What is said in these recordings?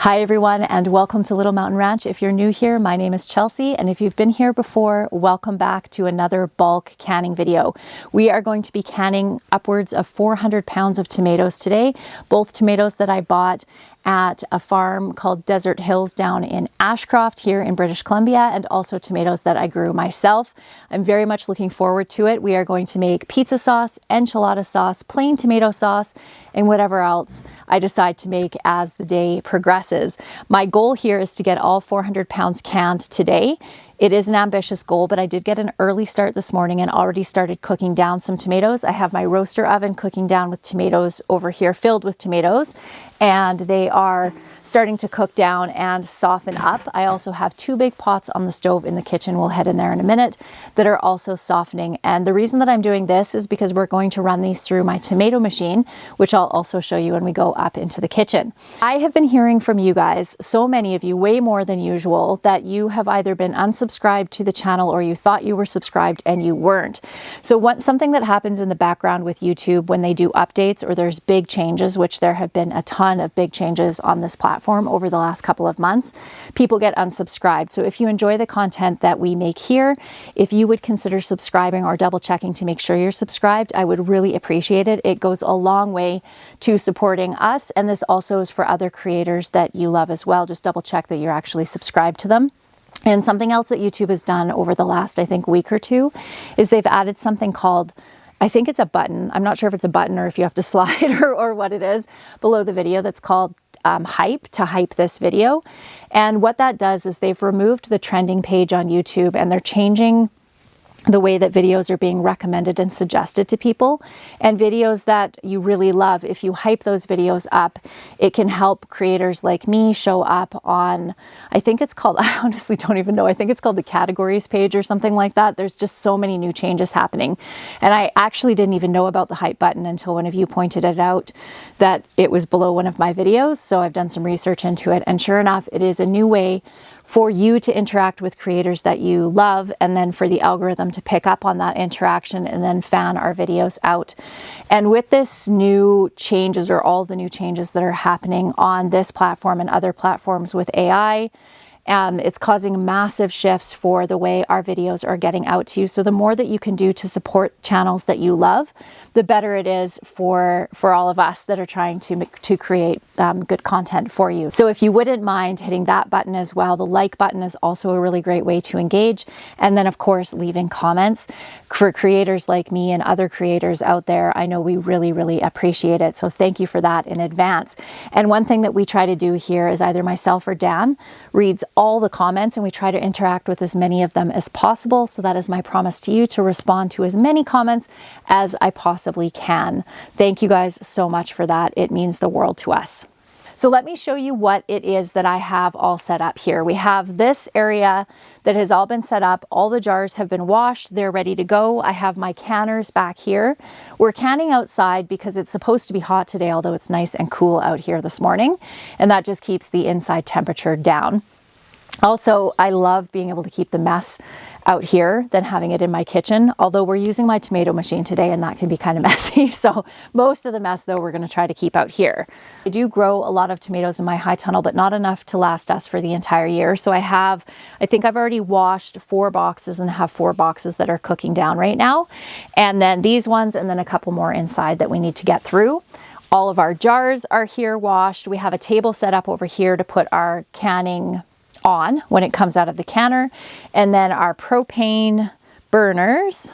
Hi everyone, and welcome to Little Mountain Ranch. If you're new here, my name is Chelsea, and if you've been here before, welcome back to another bulk canning video. We are going to be canning upwards of 400 pounds of tomatoes today, both tomatoes that I bought at a farm called Desert Hills down in Ashcroft here in British Columbia, and also tomatoes that I grew myself. I'm very much looking forward to it. We are going to make pizza sauce, enchilada sauce, plain tomato sauce, and whatever else I decide to make as the day progresses. My goal here is to get all 400 pounds canned today. It is an ambitious goal, but I did get an early start this morning and already started cooking down some tomatoes. I have my roaster oven cooking down with tomatoes over here, filled with tomatoes, and they are starting to cook down and soften up. I also have two big pots on the stove in the kitchen, we'll head in there in a minute, that are also softening. And the reason that I'm doing this is because we're going to run these through my tomato machine, which I'll also show you when we go up into the kitchen. I have been hearing from you guys, so many of you, way more than usual, that you have either been unsubscribed to the channel or you thought you were subscribed and you weren't. So something that happens in the background with YouTube when they do updates or there's big changes, which there have been a ton of big changes on this platform over the last couple of months, people get unsubscribed. So if you enjoy the content that we make here, if you would consider subscribing or double checking to make sure you're subscribed, I would really appreciate it. It goes a long way to supporting us, and this also is for other creators that you love as well. Just double check that you're actually subscribed to them. And something else that YouTube has done over the last, I think, week or two is they've added something called, I think it's a button. I'm not sure if it's a button or if you have to slide or what it is below the video, that's called hype, to hype this video. And what that does is they've removed the trending page on YouTube and they're changing the way that videos are being recommended and suggested to people. And videos that you really love, if you hype those videos up, it can help creators like me show up on, I think it's called, I honestly don't even know, I think it's called the categories page or something like that. There's just so many new changes happening. And I actually didn't even know about the hype button until one of you pointed it out, that it was below one of my videos. So I've done some research into it, and sure enough, it is a new way for you to interact with creators that you love, and then for the algorithm to pick up on that interaction and then fan our videos out. And with this new changes, or all the new changes that are happening on this platform and other platforms with AI, it's causing massive shifts for the way our videos are getting out to you. So the more that you can do to support channels that you love, the better it is for all of us that are trying to create good content for you. So if you wouldn't mind hitting that button as well, the like button is also a really great way to engage. And then of course, leaving comments for creators like me and other creators out there. I know we really, really appreciate it. So thank you for that in advance. And one thing that we try to do here is either myself or Dan reads all the comments, and we try to interact with as many of them as possible. So that is my promise to you, to respond to as many comments as I possibly can. Thank you guys so much for that. It means the world to us. So let me show you what it is that I have all set up here. We have this area that has all been set up. All the jars have been washed. They're ready to go. I have my canners back here. We're canning outside because it's supposed to be hot today, although it's nice and cool out here this morning. And that just keeps the inside temperature down. Also, I love being able to keep the mess out here than having it in my kitchen, although we're using my tomato machine today and that can be kind of messy. So most of the mess though, we're going to try to keep out here. I do grow a lot of tomatoes in my high tunnel, but not enough to last us for the entire year. So I think I've already washed 4 boxes and have 4 boxes that are cooking down right now. And then these ones, and then a couple more inside that we need to get through. All of our jars are here washed. We have a table set up over here to put our canning on when it comes out of the canner. And then our propane burners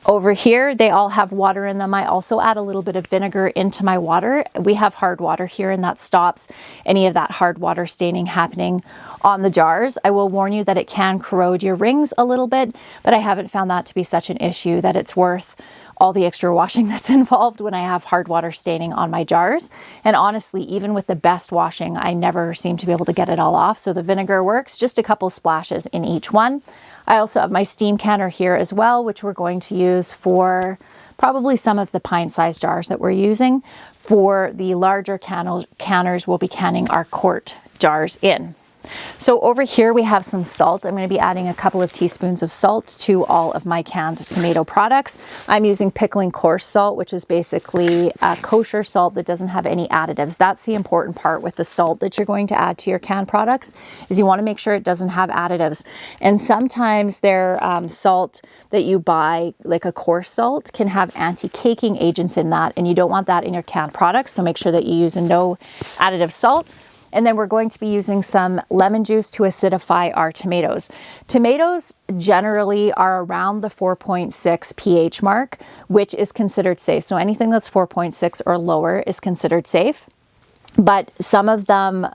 over here, they all have water in them. I also add a little bit of vinegar into my water. We have hard water here, and that stops any of that hard water staining happening on the jars. I will warn you that it can corrode your rings a little bit, but I haven't found that to be such an issue that it's worth all the extra washing that's involved when I have hard water staining on my jars. And honestly, even with the best washing, I never seem to be able to get it all off. So the vinegar works, just a couple splashes in each one. I also have my steam canner here as well, which we're going to use for probably some of the pint-sized jars that we're using. For the larger canners, we'll be canning our quart jars in. So over here we have some salt. I'm going to be adding a couple of teaspoons of salt to all of my canned tomato products. I'm using pickling coarse salt, which is basically a kosher salt that doesn't have any additives. That's the important part with the salt that you're going to add to your canned products, is you want to make sure it doesn't have additives. And sometimes their salt that you buy, like a coarse salt, can have anti-caking agents in that, and you don't want that in your canned products. So make sure that you use a no additive salt. And then we're going to be using some lemon juice to acidify our tomatoes. Tomatoes generally are around the 4.6 pH mark, which is considered safe. So anything that's 4.6 or lower is considered safe. But some of them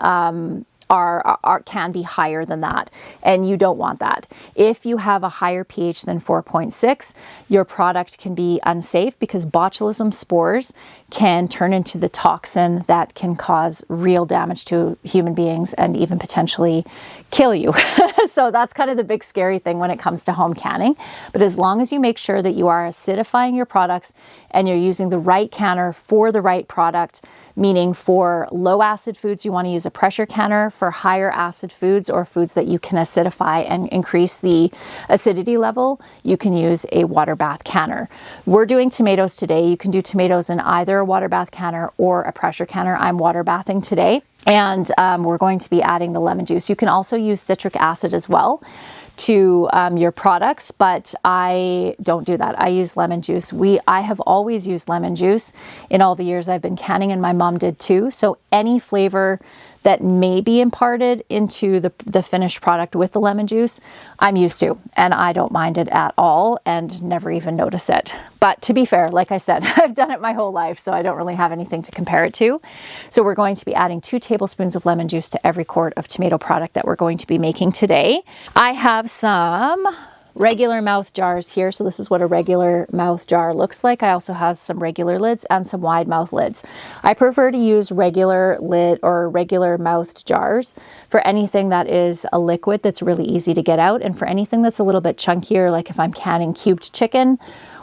can be higher than that, and you don't want that. If you have a higher pH than 4.6, your product can be unsafe because botulism spores can turn into the toxin that can cause real damage to human beings and even potentially kill you. So that's kind of the big scary thing when it comes to home canning. But as long as you make sure that you are acidifying your products and you're using the right canner for the right product, meaning for low acid foods, you want to use a pressure canner. For higher acid foods or foods that you can acidify and increase the acidity level, you can use a water bath canner. We're doing tomatoes today. You can do tomatoes in either a water bath canner or a pressure canner. I'm water bathing today. And we're going to be adding the lemon juice. You can also use citric acid as well to your products, but I don't do that. I use lemon juice. I have always used lemon juice in all the years I've been canning, and my mom did too. So any flavor that may be imparted into the finished product with the lemon juice, I'm used to, and I don't mind it at all and never even notice it. But to be fair, like I said, I've done it my whole life, so I don't really have anything to compare it to. So we're going to be adding 2 tablespoons of lemon juice to every quart of tomato product that we're going to be making today. I have some regular mouth jars here. So this is what a regular mouth jar looks like. I also have some regular lids and some wide mouth lids. I prefer to use regular lid or regular mouthed jars for anything that is a liquid that's really easy to get out, and for anything that's a little bit chunkier, like if I'm canning cubed chicken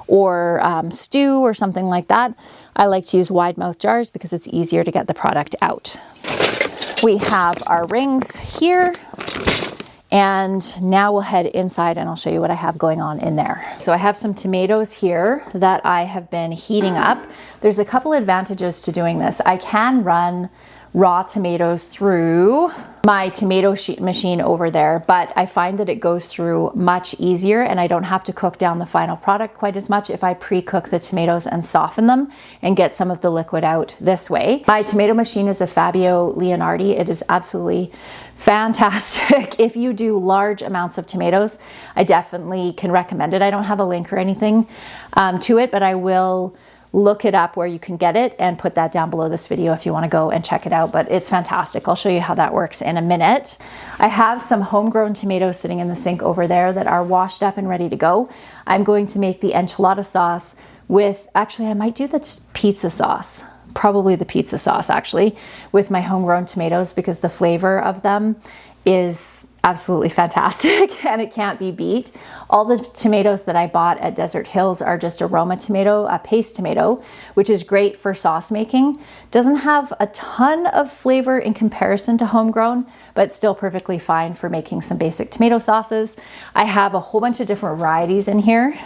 or stew or something like that, I like to use wide mouth jars because it's easier to get the product out. We have our rings here. And now we'll head inside and I'll show you what I have going on in there. So I have some tomatoes here that I have been heating up. There's a couple advantages to doing this. I can run raw tomatoes through my tomato machine over there, but I find that it goes through much easier and I don't have to cook down the final product quite as much if I pre-cook the tomatoes and soften them and get some of the liquid out this way. My tomato machine is a Fabio Leonardi. It is absolutely fantastic. If you do large amounts of tomatoes, I definitely can recommend it. I don't have a link or anything to it, but I will look it up where you can get it and put that down below this video if you want to go and check it out. But it's fantastic. I'll show you how that works in a minute. I have some homegrown tomatoes sitting in the sink over there that are washed up and ready to go. I'm going to make the enchilada sauce with, actually I might do the pizza sauce, probably the pizza sauce actually, with my homegrown tomatoes because the flavor of them is absolutely fantastic and it can't be beat. All the tomatoes that I bought at Desert Hills are just aroma tomato, a paste tomato, which is great for sauce making. Doesn't have a ton of flavor in comparison to homegrown, but still perfectly fine for making some basic tomato sauces. I have a whole bunch of different varieties in here.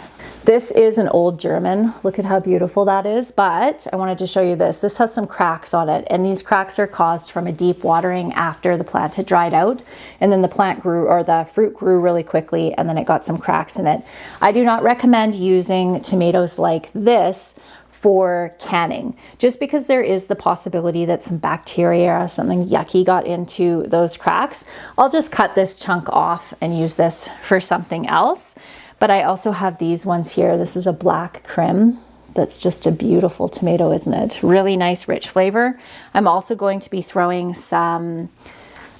This is an old German. Look at how beautiful that is, but I wanted to show you this. This has some cracks on it, and these cracks are caused from a deep watering after the plant had dried out, and then the plant grew, or the fruit grew really quickly, and then it got some cracks in it. I do not recommend using tomatoes like this for canning, just because there is the possibility that some bacteria or something yucky got into those cracks. I'll just cut this chunk off and use this for something else. But I also have these ones here. This is a black crim. That's just a beautiful tomato, isn't it? Really nice, rich flavor. I'm also going to be throwing some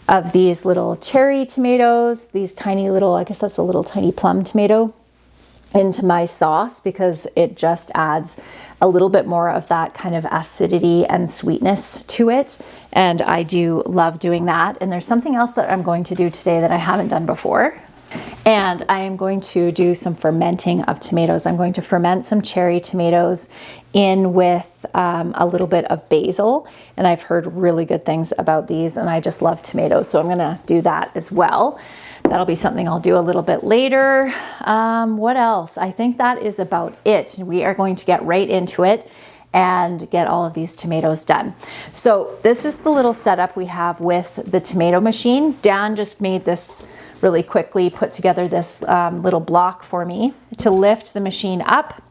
of these little cherry tomatoes, these tiny little, I guess that's a little tiny plum tomato, into my sauce because it just adds a little bit more of that kind of acidity and sweetness to it. And I do love doing that. And there's something else that I'm going to do today that I haven't done before. And I am going to do some fermenting of tomatoes. I'm going to ferment some cherry tomatoes in with a little bit of basil. And I've heard really good things about these, and I just love tomatoes. So I'm gonna do that as well. That'll be something I'll do a little bit later. What else? I think that is about it. We are going to get right into it and get all of these tomatoes done. So this is the little setup we have with the tomato machine. Dan just made this really quickly, put together this little block for me to lift the machine up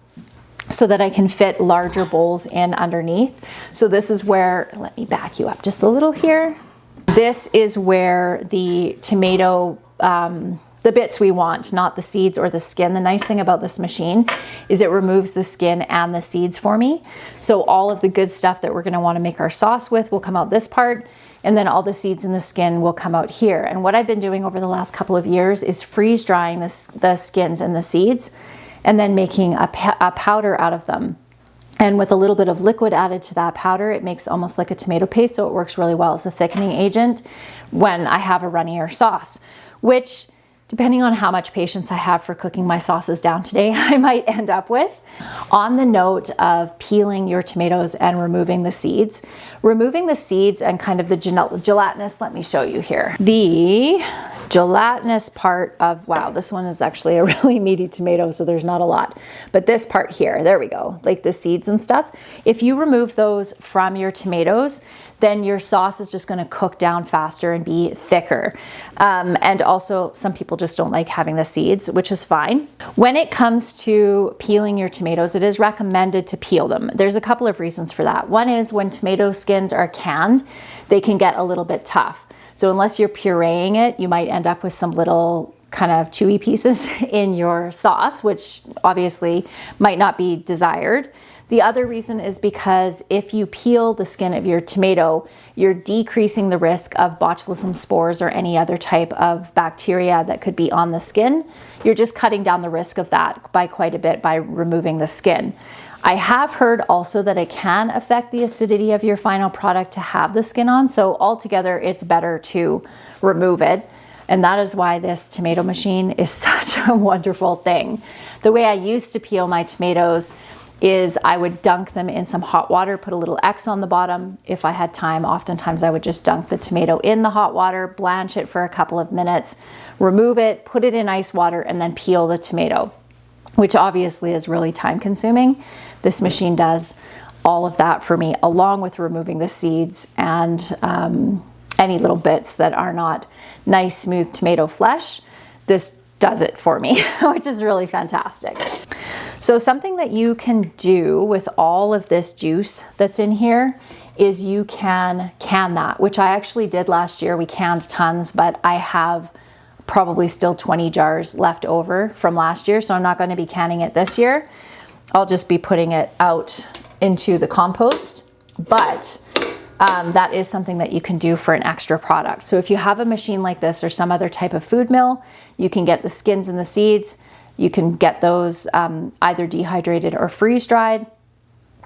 so that I can fit larger bowls in underneath. So this is where, let me back you up just a little here. This is where the tomato, the bits we want, not the seeds or the skin. The nice thing about this machine is it removes the skin and the seeds for me. So all of the good stuff that we're gonna wanna make our sauce with will come out this part, and then all the seeds and the skin will come out here. And what I've been doing over the last couple of years is freeze drying the skins and the seeds, and then making a powder out of them. And with a little bit of liquid added to that powder, it makes almost like a tomato paste, so it works really well as a thickening agent when I have a runnier sauce, which, depending on how much patience I have for cooking my sauces down today, I might end up with. On the note of peeling your tomatoes and removing the seeds and kind of the gelatinous, let me show you here. The gelatinous part of, wow, this one is actually a really meaty tomato, so there's not a lot. But this part here, there we go, like the seeds and stuff. If you remove those from your tomatoes, then your sauce is just gonna cook down faster and be thicker. And also, some people just don't like having the seeds, which is fine. When it comes to peeling your tomatoes, it is recommended to peel them. There's a couple of reasons for that. One is when tomato skins are canned, they can get a little bit tough. So unless you're pureeing it, you might end up with some little kind of chewy pieces in your sauce, which obviously might not be desired. The other reason is because if you peel the skin of your tomato, you're decreasing the risk of botulism spores or any other type of bacteria that could be on the skin. You're just cutting down the risk of that by quite a bit by removing the skin. I have heard also that it can affect the acidity of your final product to have the skin on, so altogether it's better to remove it. And that is why this tomato machine is such a wonderful thing. The way I used to peel my tomatoes is I would dunk them in some hot water, put a little X on the bottom. If I had time, oftentimes I would just dunk the tomato in the hot water, blanch it for a couple of minutes, remove it, put it in ice water, and then peel the tomato, which obviously is really time consuming. This machine does all of that for me, along with removing the seeds and any little bits that are not nice, smooth tomato flesh. This does it for me, which is really fantastic. So something that you can do with all of this juice that's in here is you can can that, which I actually did last year. We canned tons, but I have probably still 20 jars left over from last year, so I'm not going to be canning it this year. I'll just be putting it out into the compost, but that is something that you can do for an extra product. So if you have a machine like this or some other type of food mill, you can get the skins and the seeds. You can get those either dehydrated or freeze-dried,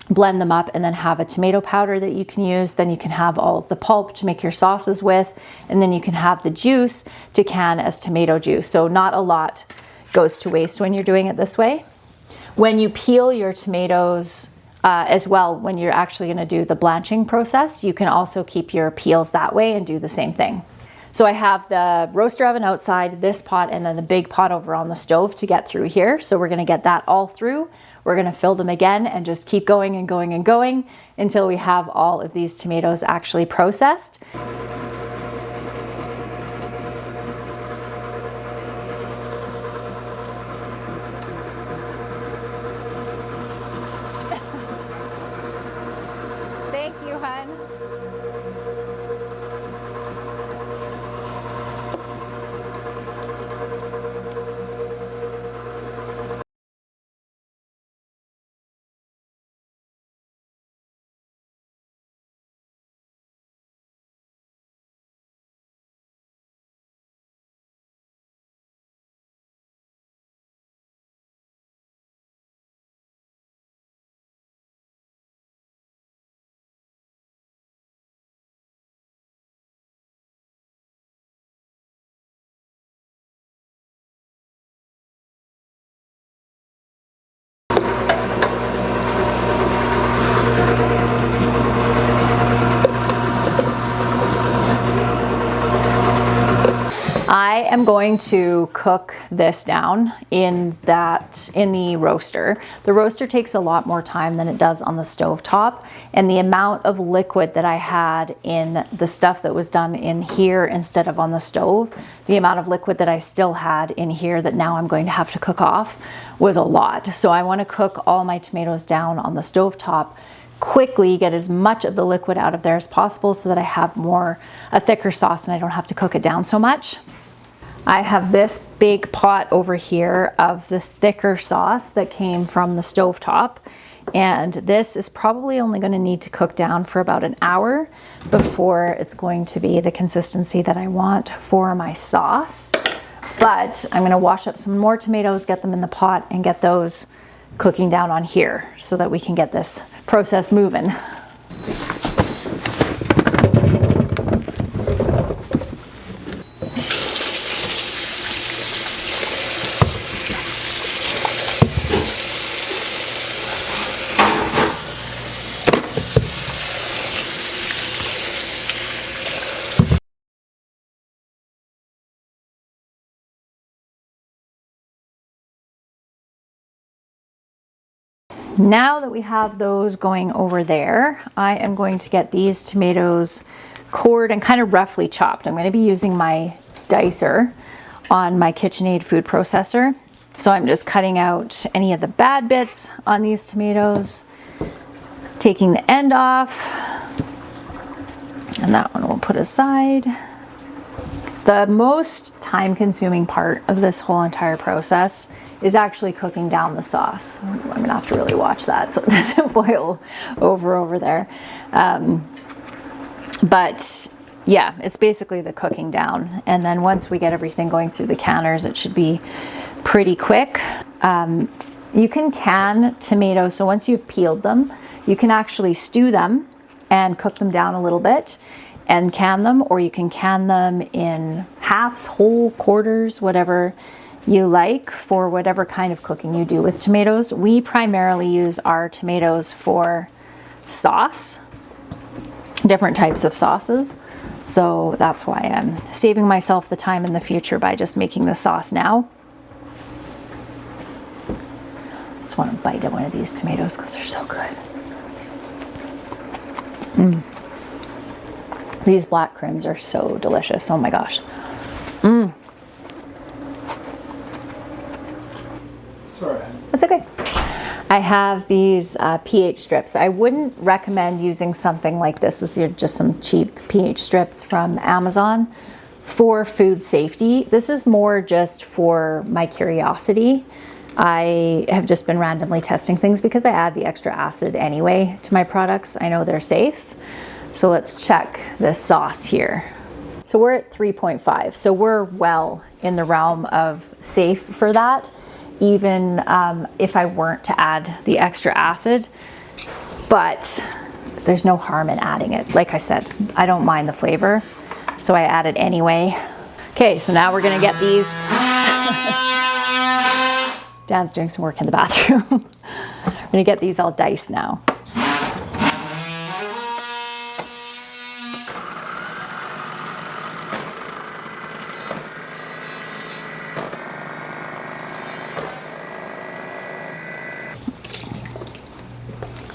blend them up, and then have a tomato powder that you can use. Then you can have all of the pulp to make your sauces with, and then you can have the juice to can as tomato juice. So not a lot goes to waste when you're doing it this way. When you peel your tomatoes as well, when you're actually going to do the blanching process, you can also keep your peels that way and do the same thing. So I have the roaster oven outside, this pot, and then the big pot over on the stove to get through here. So we're going to get that all through. We're going to fill them again and just keep going and going and going until we have all of these tomatoes actually processed. Thank you, hon. I am going to cook this down in the roaster. The roaster takes a lot more time than it does on the stove top, and the amount of liquid that I had in the stuff that was done in here instead of on the stove, the amount of liquid that I still had in here that now I'm going to have to cook off was a lot. So I want to cook all my tomatoes down on the stove top quickly, get as much of the liquid out of there as possible so that I have a thicker sauce and I don't have to cook it down so much. I have this big pot over here of the thicker sauce that came from the stovetop, and this is probably only going to need to cook down for about an hour before it's going to be the consistency that I want for my sauce. But I'm going to wash up some more tomatoes, get them in the pot, and get those cooking down on here so that we can get this process moving. Now that we have those going over there, I am going to get these tomatoes cored and kind of roughly chopped. I'm going to be using my dicer on my KitchenAid food processor. So I'm just cutting out any of the bad bits on these tomatoes, taking the end off, and that one we'll put aside. The most time-consuming part of this whole entire process is actually cooking down the sauce. I'm gonna have to really watch that so it doesn't boil over there. But yeah, it's basically the cooking down. And then once we get everything going through the canners, it should be pretty quick. You can can tomatoes, so once you've peeled them, you can actually stew them and cook them down a little bit and can them, or you can can them in halves, whole, quarters, whatever you like for whatever kind of cooking you do with tomatoes. We primarily use our tomatoes for sauce, different types of sauces. So that's why I'm saving myself the time in the future by just making the sauce now. Just want to bite at one of these tomatoes because they're so good. These black crims are so delicious. Oh my gosh. That's okay. I have these pH strips. I wouldn't recommend using something like this. These are just some cheap pH strips from Amazon for food safety. This is more just for my curiosity. I have just been randomly testing things because I add the extra acid anyway to my products. I know they're safe. So let's check this sauce here. So we're at 3.5. So we're well in the realm of safe for that, even if I weren't to add the extra acid. But there's no harm in adding it. Like I said, I don't mind the flavor, so I add it anyway. Okay, so now we're gonna get these. Dan's doing some work in the bathroom. We're gonna get these all diced now.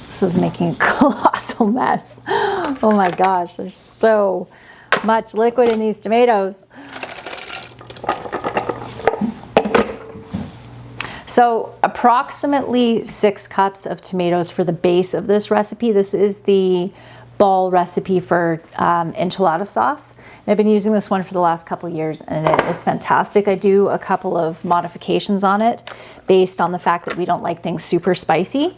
This is making a colossal mess. Oh my gosh, there's so much liquid in these tomatoes. So approximately 6 cups of tomatoes for the base of this recipe. This is the ball recipe for enchilada sauce. And I've been using this one for the last couple of years and it is fantastic. I do a couple of modifications on it based on the fact that we don't like things super spicy.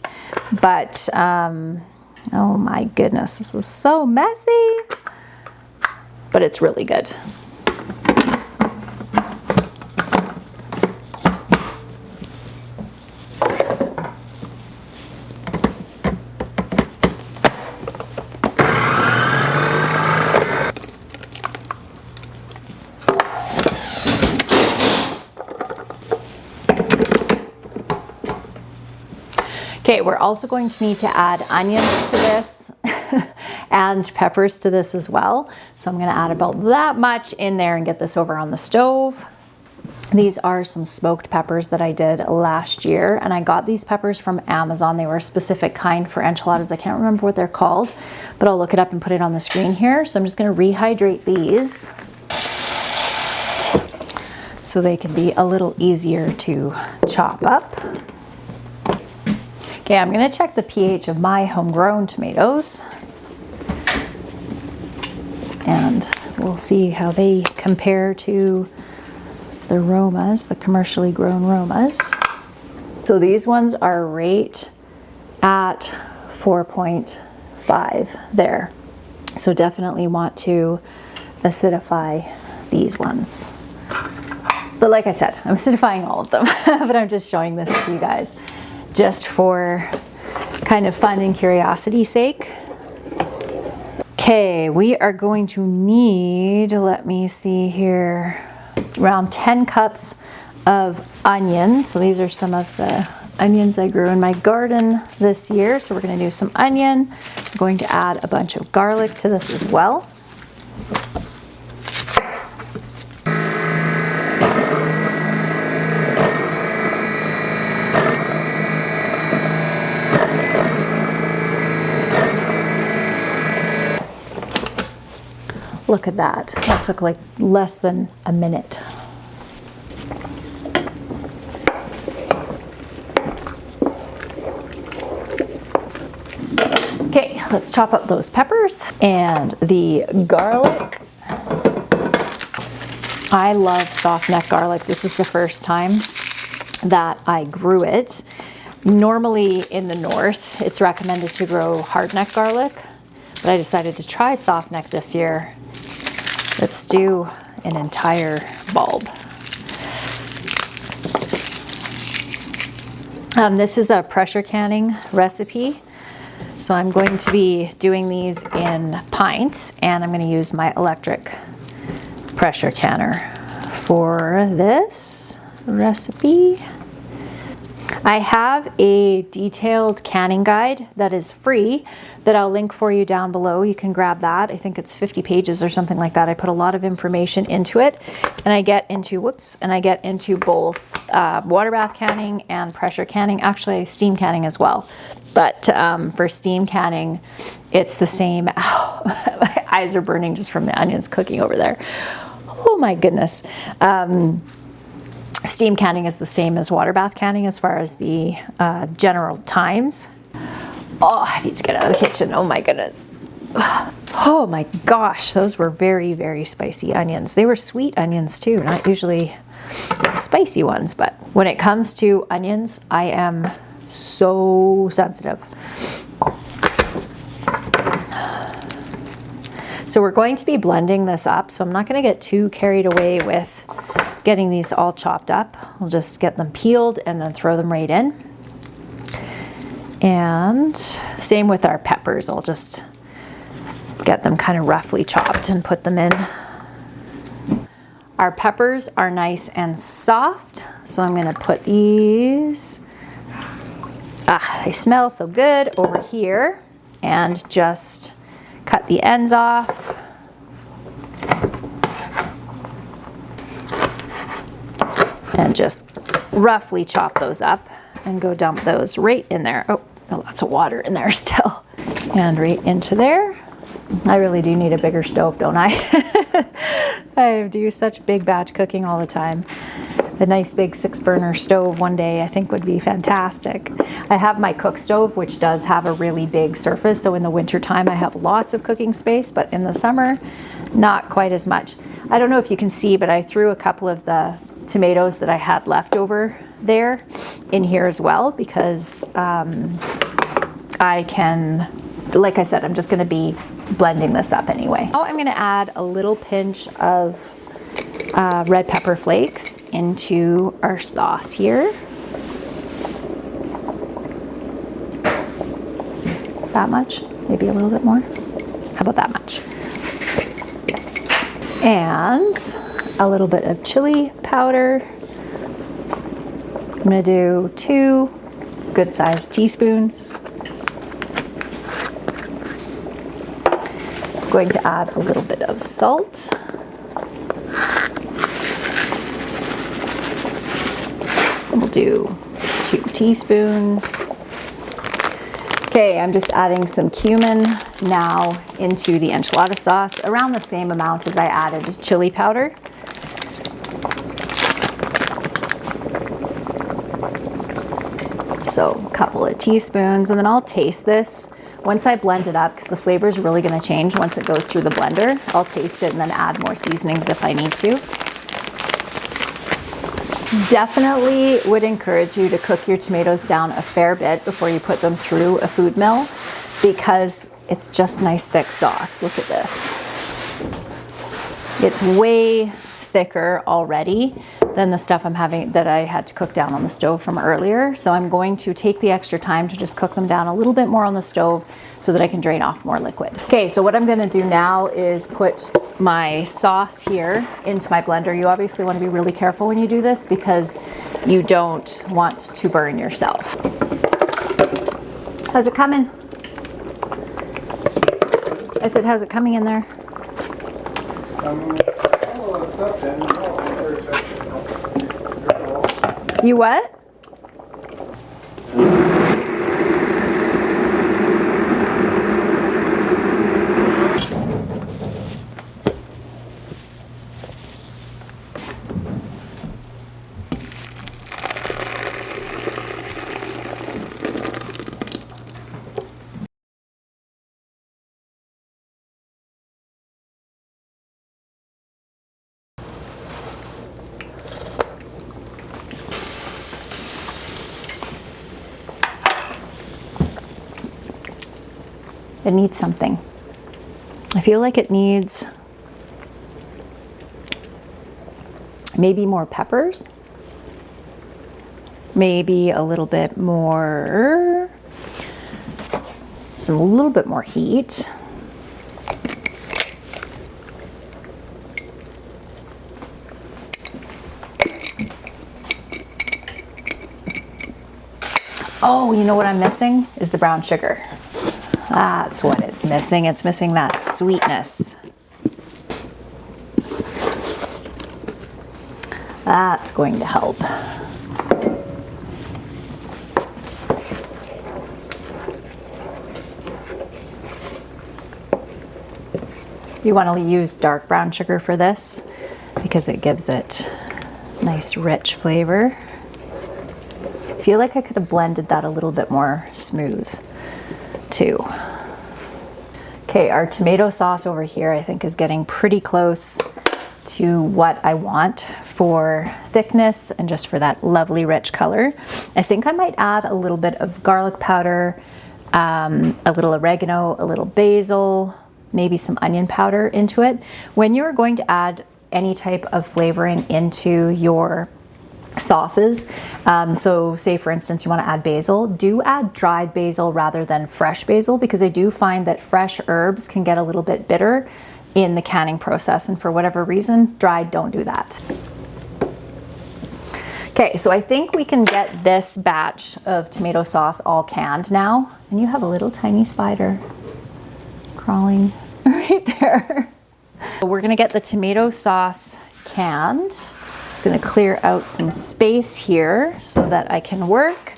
But oh my goodness, this is so messy, but it's really good. Okay, we're also going to need to add onions to this. and peppers to this as well. So I'm gonna add about that much in there and get this over on the stove. These are some smoked peppers that I did last year, and I got these peppers from Amazon. They were a specific kind for enchiladas. I can't remember what they're called, but I'll look it up and put it on the screen here. So I'm just gonna rehydrate these so they can be a little easier to chop up. Okay, I'm gonna check the pH of my homegrown tomatoes, and we'll see how they compare to the Romas, the commercially grown Romas. So these ones are right at 4.5 there. So definitely want to acidify these ones. But like I said, I'm acidifying all of them, but I'm just showing this to you guys just for kind of fun and curiosity's sake. Okay, we are going to need, let me see here, around 10 cups of onions. So these are some of the onions I grew in my garden this year. So we're going to do some onion. I'm going to add a bunch of garlic to this as well. Look at that. That took like less than a minute. Okay, let's chop up those peppers and the garlic. I love soft neck garlic. This is the first time that I grew it. Normally in the north, it's recommended to grow hard neck garlic, but I decided to try soft neck this year. Let's do an entire bulb. This is a pressure canning recipe. So I'm going to be doing these in pints, and I'm going to use my electric pressure canner for this recipe. I have a detailed canning guide that is free that I'll link for you down below. You can grab that. I think it's 50 pages or something like that. I put a lot of information into it, and I get into, both water bath canning and pressure canning, actually steam canning as well. But for steam canning, it's the same. Oh, my eyes are burning just from the onions cooking over there. Oh my goodness. Steam canning is the same as water bath canning as far as the general times. Oh, I need to get out of the kitchen. Oh my goodness. Oh my gosh, those were very, very spicy onions. They were sweet onions too, not usually spicy ones, but when it comes to onions, I am so sensitive. So we're going to be blending this up, so I'm not going to get too carried away with getting these all chopped up. We'll just get them peeled and then throw them right in. And same with our peppers. I'll just get them kind of roughly chopped and put them in. Our peppers are nice and soft, so I'm going to put these, they smell so good, over here, and just cut the ends off. And just roughly chop those up and go dump those right in there. Oh, lots of water in there still. And right into there. I really do need a bigger stove, don't I? I do such big batch cooking all the time. A nice big 6-burner stove one day I think would be fantastic. I have my cook stove, which does have a really big surface, so in the winter time I have lots of cooking space, but in the summer not quite as much. I don't know if you can see, but I threw a couple of the tomatoes that I had left over there in here as well, because I can, like I said, I'm just going to be blending this up anyway. Now I'm going to add a little pinch of red pepper flakes into our sauce here. That much, maybe a little bit more. How about that much? And a little bit of chili powder. I'm going to do 2 good-sized teaspoons. going to add a little bit of salt. We'll do 2 teaspoons. Okay, I'm just adding some cumin now into the enchilada sauce, around the same amount as I added chili powder. So a couple of teaspoons, and then I'll taste this. Once I blend it up, because the flavor is really going to change once it goes through the blender, I'll taste it and then add more seasonings if I need to. Definitely would encourage you to cook your tomatoes down a fair bit before you put them through a food mill, because it's just nice thick sauce. Look at this. It's way thicker already than the stuff that I had to cook down on the stove from earlier. So I'm going to take the extra time to just cook them down a little bit more on the stove so that I can drain off more liquid. Okay, so what I'm gonna do now is put my sauce here into my blender. You obviously want to be really careful when you do this because you don't want to burn yourself. How's it coming? I said, how's it coming in there? You what? It needs something. I feel like it needs maybe more peppers, maybe a little bit more, a little bit more heat. Oh, you know what I'm missing is the brown sugar. That's what it's missing. It's missing that sweetness. That's going to help. You want to use dark brown sugar for this because it gives it nice rich flavor. I feel like I could have blended that a little bit more smooth too. Okay, our tomato sauce over here I think is getting pretty close to what I want for thickness and just for that lovely rich color. I think I might add a little bit of garlic powder, a little oregano, a little basil, maybe some onion powder into it. When you're going to add any type of flavoring into your sauces, so say for instance you want to add basil, do add dried basil rather than fresh basil, because I do find that fresh herbs can get a little bit bitter in the canning process, and for whatever reason dried don't do that. Okay, so I think we can get this batch of tomato sauce all canned now, and you have a little tiny spider crawling right there. So we're gonna get the tomato sauce canned. Just gonna clear out some space here so that I can work.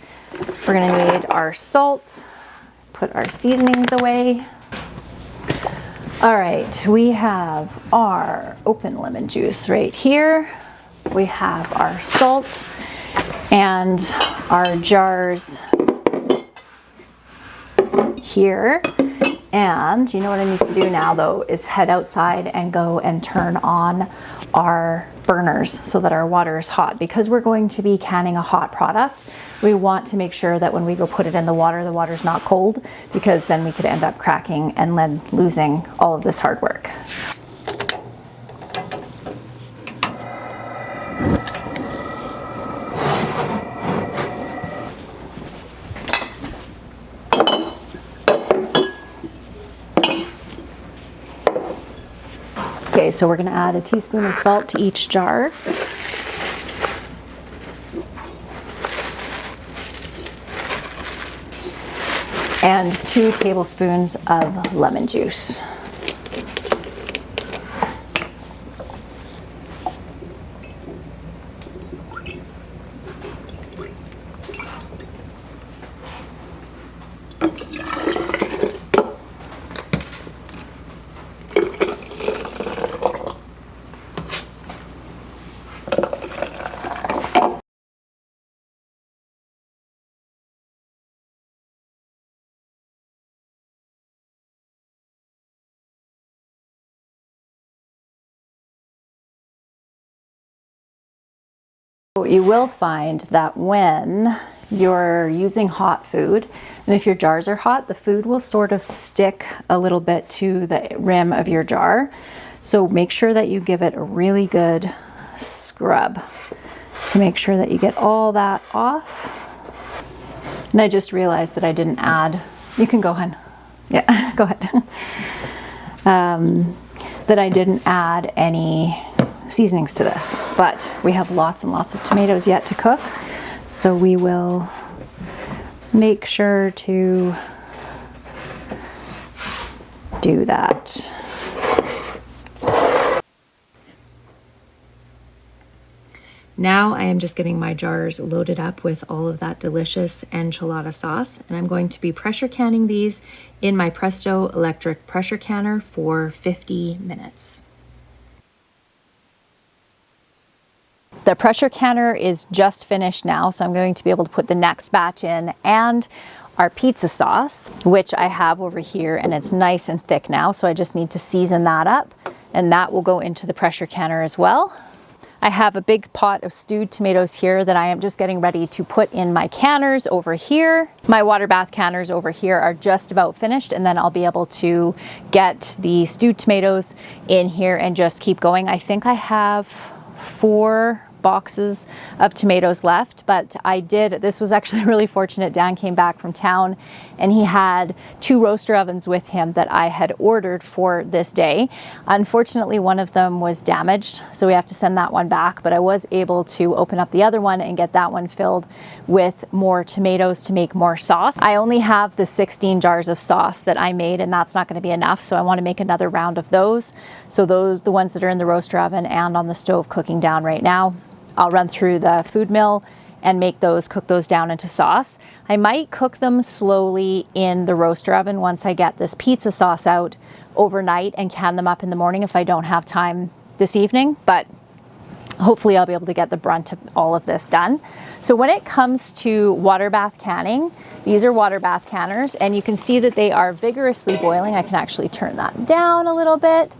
We're gonna need our salt, put our seasonings away. All right, we have our open lemon juice right here. We have our salt and our jars here. And you know what I need to do now though is head outside and go and turn on our burners so that our water is hot. Because we're going to be canning a hot product, we want to make sure that when we go put it in the water's not cold, because then we could end up cracking and then losing all of this hard work. Okay, so we're going to add a teaspoon of salt to each jar. And 2 tablespoons of lemon juice. You will find that when you're using hot food, and if your jars are hot, the food will sort of stick a little bit to the rim of your jar. So make sure that you give it a really good scrub to make sure that you get all that off. And I just realized that I didn't add, you can go ahead. Yeah, go ahead. That I didn't add any seasonings to this, but we have lots and lots of tomatoes yet to cook. So we will make sure to do that. Now I am just getting my jars loaded up with all of that delicious enchilada sauce, and I'm going to be pressure canning these in my Presto electric pressure canner for 50 minutes. The pressure canner is just finished now, so I'm going to be able to put the next batch in and our pizza sauce, which I have over here, and it's nice and thick now, so I just need to season that up, and that will go into the pressure canner as well. I have a big pot of stewed tomatoes here that I am just getting ready to put in my canners over here. My water bath canners over here are just about finished, and then I'll be able to get the stewed tomatoes in here and just keep going. I think I have 4 boxes of tomatoes left, but this was actually really fortunate. Dan came back from town and he had 2 roaster ovens with him that I had ordered for this day. Unfortunately, one of them was damaged, so we have to send that one back, but I was able to open up the other one and get that one filled with more tomatoes to make more sauce. I only have the 16 jars of sauce that I made, and that's not going to be enough, so I want to make another round of those. So the ones that are in the roaster oven and on the stove cooking down right now, I'll run through the food mill and cook those down into sauce. I might cook them slowly in the roaster oven once I get this pizza sauce out overnight and can them up in the morning if I don't have time this evening, but hopefully I'll be able to get the brunt of all of this done. So when it comes to water bath canning, these are water bath canners, and you can see that they are vigorously boiling. I can actually turn that down a little bit.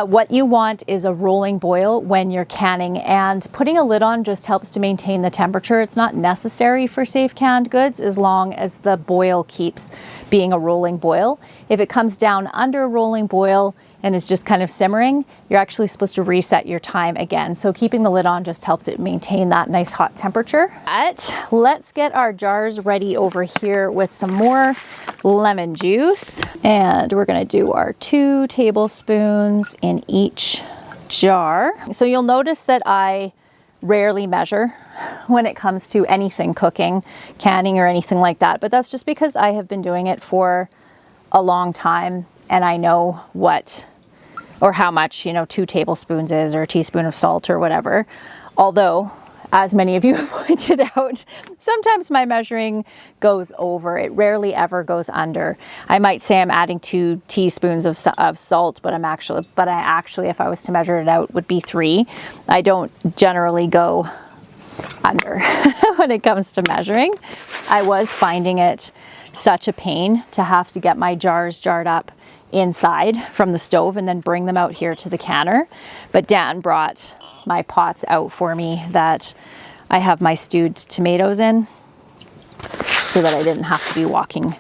What you want is a rolling boil when you're canning, and putting a lid on just helps to maintain the temperature. It's not necessary for safe canned goods as long as the boil keeps being a rolling boil. If it comes down under a rolling boil and is just kind of simmering, you're actually supposed to reset your time again. So keeping the lid on just helps it maintain that nice hot temperature. But let's get our jars ready over here with some more lemon juice. And we're gonna do our 2 tablespoons in each jar. So you'll notice that I rarely measure when it comes to anything cooking, canning, or anything like that. But that's just because I have been doing it for a long time and I know what or how much, 2 tablespoons is, or a teaspoon of salt or whatever. Although, as many of you have pointed out, sometimes my measuring goes over. It rarely ever goes under. I might say I'm adding 2 teaspoons of salt, but I actually, if I was to measure it out, would be 3. I don't generally go under when it comes to measuring. I was finding it such a pain to have to get my jars jarred up inside from the stove and then bring them out here to the canner. But Dan brought my pots out for me that I have my stewed tomatoes in, so that I didn't have to be walking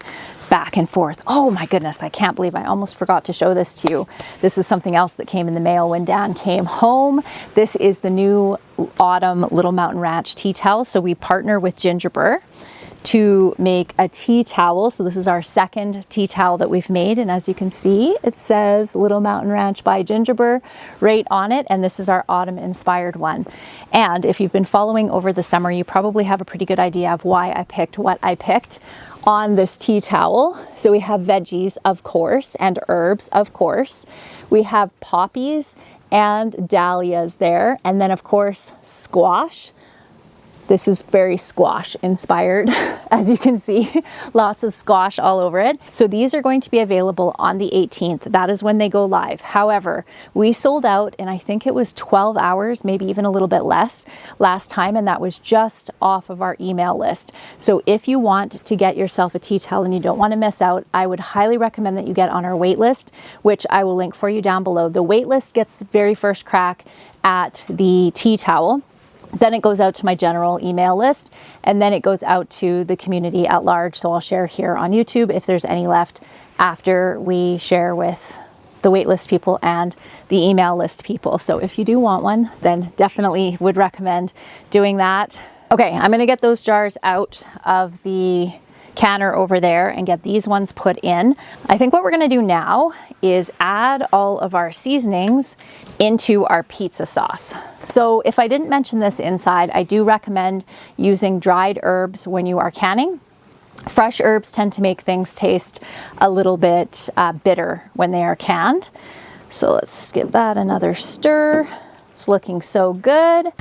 back and forth. Oh my goodness, I can't believe I almost forgot to show this to you. This is something else that came in the mail when Dan came home. This is the new autumn Little Mountain Ranch tea towel. So we partner with Gingerbread to make a tea towel. So this is our second tea towel that we've made, and as you can see, it says Little Mountain Ranch by Gingerbread right on it, and this is our autumn inspired one. And if you've been following over the summer, you probably have a pretty good idea of why I picked what I picked on this tea towel. So we have veggies, of course, and herbs, of course. We have poppies and dahlias there, and then of course squash. This is very squash inspired, as you can see, lots of squash all over it. So these are going to be available on the 18th. That is when they go live. However, we sold out in, I think it was 12 hours, maybe even a little bit less last time, and that was just off of our email list. So if you want to get yourself a tea towel and you don't want to miss out, I would highly recommend that you get on our wait list, which I will link for you down below. The wait list gets the very first crack at the tea towel. Then it goes out to my general email list, and then it goes out to the community at large. So I'll share here on YouTube if there's any left after we share with the waitlist people and the email list people. So if you do want one, then definitely would recommend doing that. Okay, I'm gonna get those jars out of the canner over there and get these ones put in. I think what we're gonna do now is add all of our seasonings into our pizza sauce. So if I didn't mention this inside, I do recommend using dried herbs when you are canning. Fresh herbs tend to make things taste a little bit bitter when they are canned. So let's give that another stir. It's looking so good.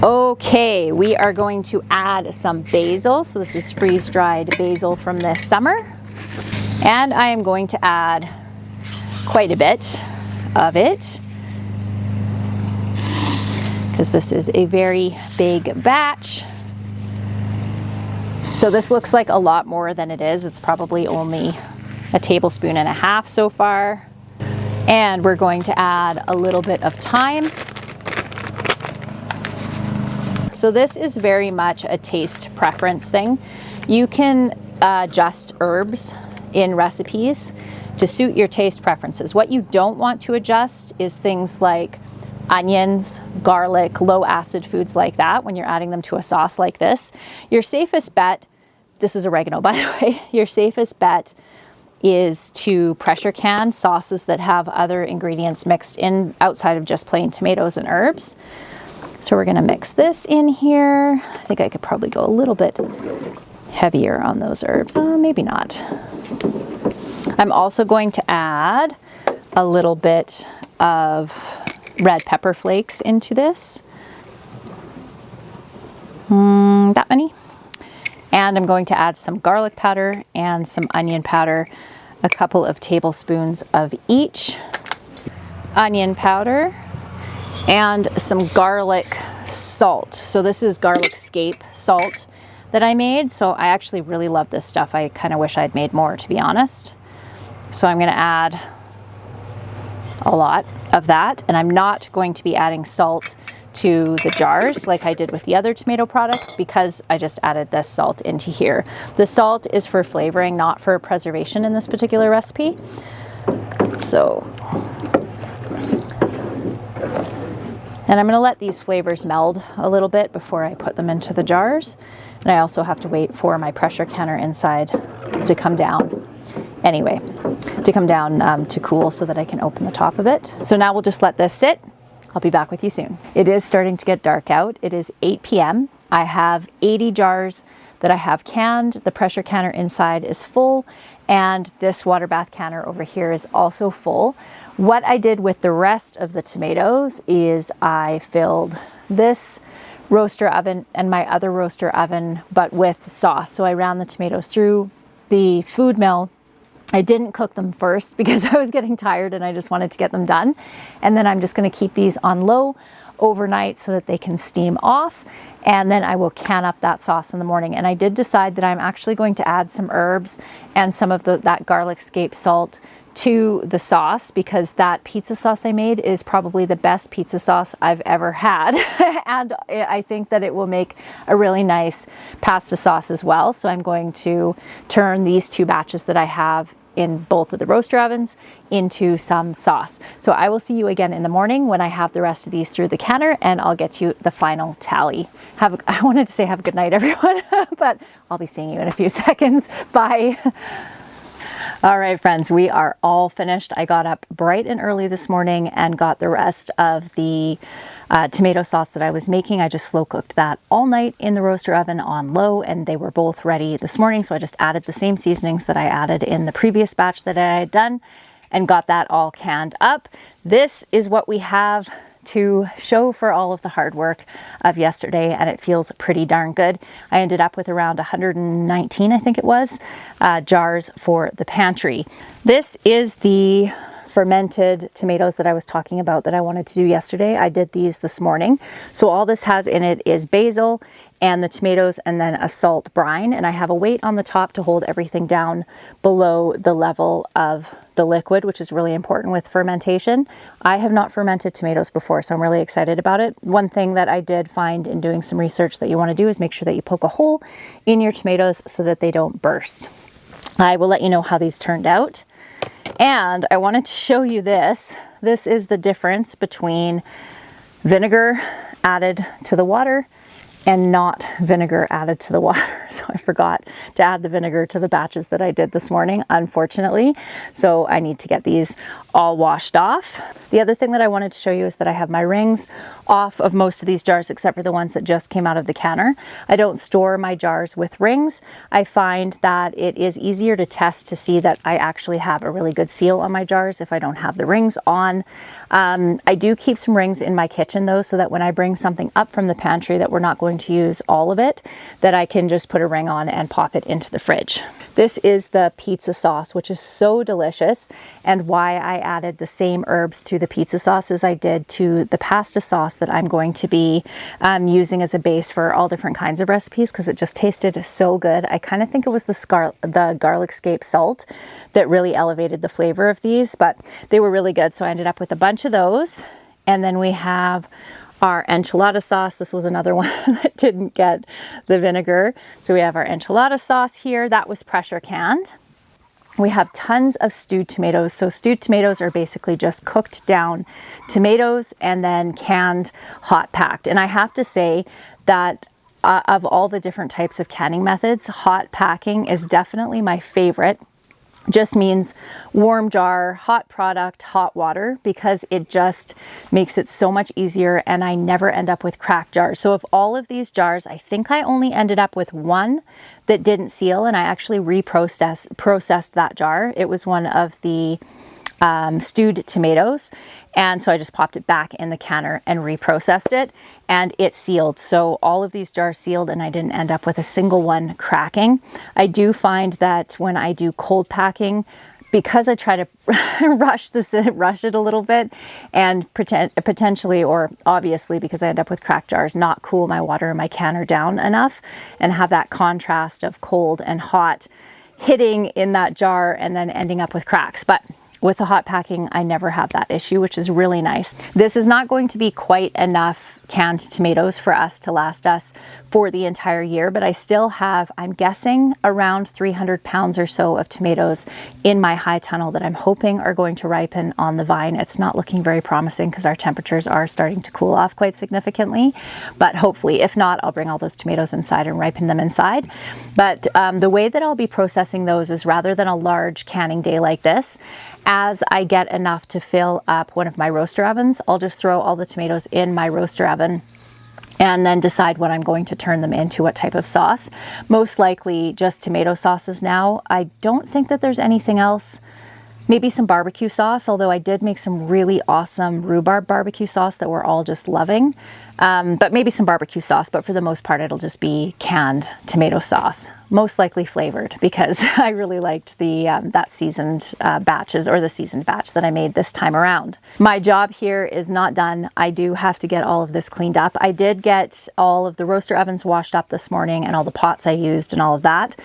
Okay, we are going to add some basil. So this is freeze-dried basil from this summer. And I am going to add quite a bit of it, because this is a very big batch. So this looks like a lot more than it is. It's probably only a tablespoon and a half so far. And we're going to add a little bit of thyme. So this is very much a taste preference thing. You can adjust herbs in recipes to suit your taste preferences. What you don't want to adjust is things like onions, garlic, low acid foods like that when you're adding them to a sauce like this. Your safest bet, this is oregano by the way, your safest bet is to pressure can sauces that have other ingredients mixed in outside of just plain tomatoes and herbs. So we're gonna mix this in here. I think I could probably go a little bit heavier on those herbs. Maybe not. I'm also going to add a little bit of red pepper flakes into this. That many. And I'm going to add some garlic powder and some onion powder, a couple of tablespoons of each. Onion powder and some garlic salt. So this is garlic scape salt that I made. So I actually really love this stuff. I kind of wish I'd made more, to be honest. So I'm gonna add a lot of that, and I'm not going to be adding salt to the jars like I did with the other tomato products, because I just added this salt into here. The salt is for flavoring, not for preservation in this particular recipe. So, and I'm gonna let these flavors meld a little bit before I put them into the jars. And I also have to wait for my pressure canner inside to come down. Anyway, to come down to cool so that I can open the top of it. So now we'll just let this sit. I'll be back with you soon. It is starting to get dark out. It is 8 p.m. I have 80 jars that I have canned. The pressure canner inside is full, and this water bath canner over here is also full. What I did with the rest of the tomatoes is I filled this roaster oven and my other roaster oven, but with sauce. So I ran the tomatoes through the food mill. I didn't cook them first because I was getting tired and I just wanted to get them done. And then I'm just going to keep these on low overnight so that they can steam off. And then I will can up that sauce in the morning. And I did decide that I'm actually going to add some herbs and some of that garlic scape salt to the sauce, because that pizza sauce I made is probably the best pizza sauce I've ever had. And I think that it will make a really nice pasta sauce as well. So I'm going to turn these two batches that I have in both of the roaster ovens into some sauce. So I will see you again in the morning when I have the rest of these through the canner, and I'll get you the final tally. I wanted to say have a good night, everyone, but I'll be seeing you in a few seconds. Bye. All right, friends, we are all finished. I got up bright and early this morning and got the rest of the tomato sauce that I was making. I just slow cooked that all night in the roaster oven on low, and they were both ready this morning. So I just added the same seasonings that I added in the previous batch that I had done and got that all canned up. This is what we have to show for all of the hard work of yesterday, and it feels pretty darn good. I ended up with around 119, I think it was, jars for the pantry. This is the fermented tomatoes that I was talking about that I wanted to do yesterday. I did these this morning. So all this has in it is basil and the tomatoes and then a salt brine, and I have a weight on the top to hold everything down below the level of the liquid, which is really important with fermentation. I have not fermented tomatoes before, so I'm really excited about it. One thing that I did find in doing some research that you want to do is make sure that you poke a hole in your tomatoes so that they don't burst. I will let you know how these turned out. And I wanted to show you this. This is the difference between vinegar added to the water and not vinegar added to the water. So I forgot to add the vinegar to the batches that I did this morning, unfortunately. So I need to get these all washed off. The other thing that I wanted to show you is that I have my rings off of most of these jars except for the ones that just came out of the canner. I don't store my jars with rings. I find that it is easier to test to see that I actually have a really good seal on my jars if I don't have the rings on. I do keep some rings in my kitchen though, so that when I bring something up from the pantry that we're not going to use all of it, that I can just put a ring on and pop it into the fridge. This is the pizza sauce, which is so delicious, and why I added the same herbs to the pizza sauce as I did to the pasta sauce that I'm going to be using as a base for all different kinds of recipes, because it just tasted so good. I kind of think it was the garlic scape salt that really elevated the flavor of these, but they were really good. So I ended up with a bunch of those. And then we have our enchilada sauce. This was another one that didn't get the vinegar. So we have our enchilada sauce here. That was pressure canned. We have tons of stewed tomatoes. So stewed tomatoes are basically just cooked down tomatoes and then canned, hot packed. And I have to say that of all the different types of canning methods, hot packing is definitely my favorite. Just means warm jar, hot product, hot water, because it just makes it so much easier, and I never end up with cracked jars. So of all of these jars, I think I only ended up with one that didn't seal, and I actually processed that jar. It was one of the stewed tomatoes, and so I just popped it back in the canner and reprocessed it, and it sealed. So all of these jars sealed, and I didn't end up with a single one cracking. I do find that when I do cold packing, because I try to rush it a little bit, and potentially, or obviously because I end up with cracked jars, not cool my water in my canner down enough and have that contrast of cold and hot hitting in that jar and then ending up with cracks. But with the hot packing, I never have that issue, which is really nice. This is not going to be quite enough canned tomatoes for us to last us for the entire year, but I still have, I'm guessing, around 300 pounds or so of tomatoes in my high tunnel that I'm hoping are going to ripen on the vine. It's not looking very promising because our temperatures are starting to cool off quite significantly, but hopefully, if not, I'll bring all those tomatoes inside and ripen them inside. But the way that I'll be processing those is, rather than a large canning day like this, as I get enough to fill up one of my roaster ovens, I'll just throw all the tomatoes in my roaster oven and then decide what I'm going to turn them into, what type of sauce. Most likely just tomato sauces now. I don't think that there's anything else. Maybe some barbecue sauce, although I did make some really awesome rhubarb barbecue sauce that we're all just loving. But maybe some barbecue sauce, but for the most part, it'll just be canned tomato sauce, most likely flavored, because I really liked the that seasoned batches, or the seasoned batch that I made this time around. My job here is not done. I do have to get all of this cleaned up. I did get all of the roaster ovens washed up this morning and all the pots I used and all of that.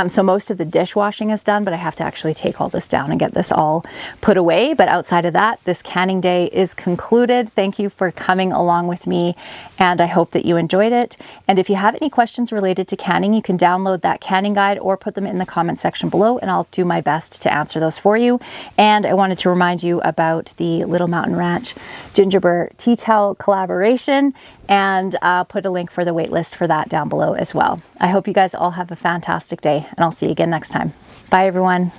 So most of the dishwashing is done, but I have to actually take all this down and get this all put away. But outside of that, this canning day is concluded. Thank you for coming along with me, and I hope that you enjoyed it. And if you have any questions related to canning, you can download that canning guide or put them in the comment section below, and I'll do my best to answer those for you. And I wanted to remind you about the Little Mountain Ranch Gingerbread Tea Towel collaboration, and I'll put a link for the waitlist for that down below as well. I hope you guys all have a fantastic day, and I'll see you again next time. Bye, everyone.